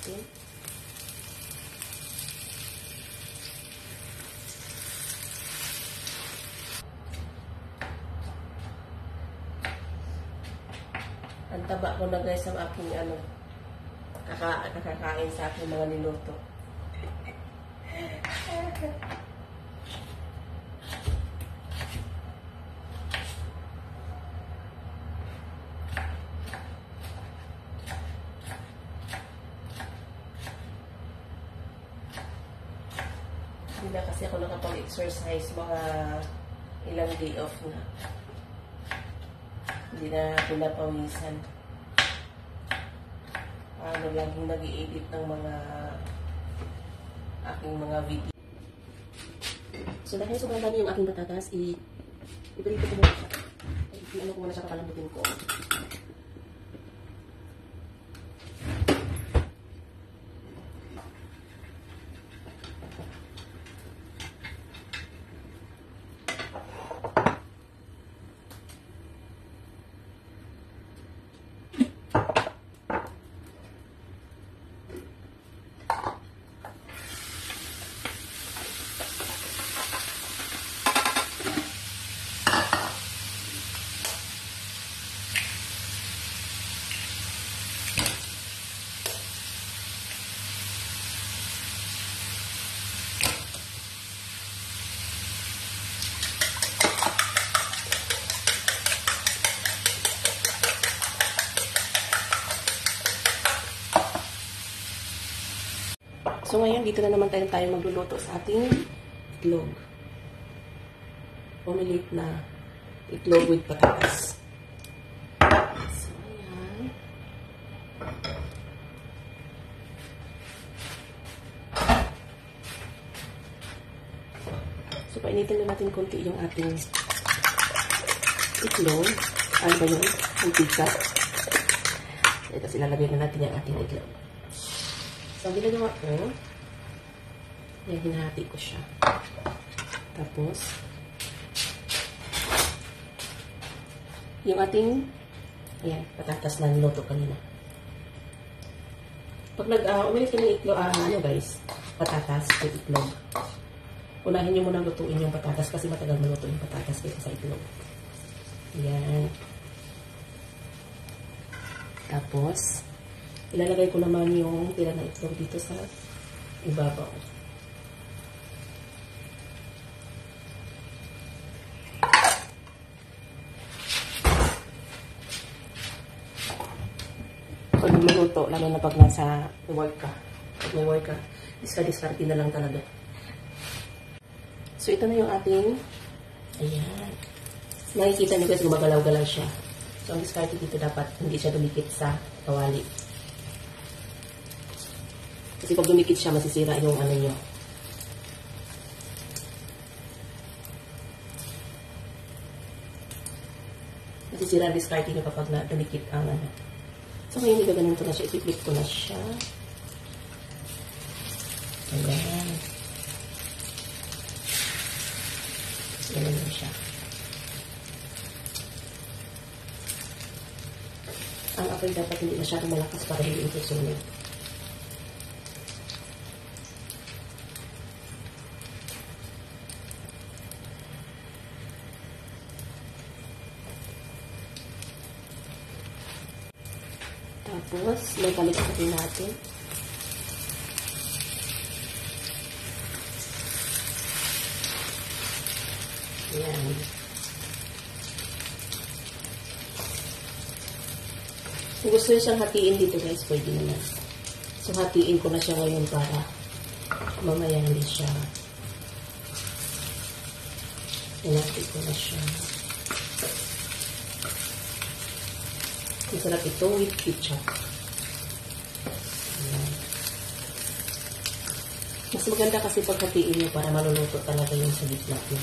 natin. Ang taba ko na guys ang aking kakakain sa aking mga niluto. Hindi na kasi ako nakapag-exercise mga ilang day off na. Hindi na pinapawisan. Laging nag-i-edit ng mga aking mga video. So dahil sobrang dami yung aking patatas, ibalito ko muna siya. Ano ko muna siya, kakalambutin ko. So ngayon, dito na naman tayo magluluto sa ating itlog. Omelette na itlog with patatas. So ayan. So painitin na natin konti yung ating itlog. Ano ba yun? Mantika. Tapos ilalagay na natin yung ating itlog. So, ang ginagawa ko, yan, hinahati ko siya. Tapos, yung ating, ayan, patatas na niluto kanina. Pag umilit ka ng itlog, ano guys, patatas with itlog. Unahin nyo muna lutuin yung patatas kasi matagal maluto yung patatas kaysa sa itlog. Ayan. Tapos, ilalagay ko naman yung tira na itlog dito sa ibabaw. Pag maluto, lalo na pag nasa work ka. Pag may work ka, diskarte na lang talaga. So, ito na yung ating, ayan. Nakikita nyo guys, gumagalaw-galaw siya. So, ang diskarte dito dapat hindi siya dumikit sa kawali. Kasi pag dumikit siya, masisira yung ano nyo. Masisira ang discarding nyo kapag dumikit ang ano. So ngayon, gaganin ko na siya. I-flip ko na siya. Ayan. Ganun na siya. Ang apoy dapat hindi masyadong malakas para hindi ito sunog. Tapos, may balik-balikin natin. Ayan. Kung gusto nyo siyang hatiin dito guys, pwede naman. So, hatiin ko na siya ngayon para mamaya hindi siya. Hinati ko na siya. Masarap ito with ketchup. Ayan. Mas maganda kasi paghatiin nyo para maluluto talaga yung sa gitna nyo.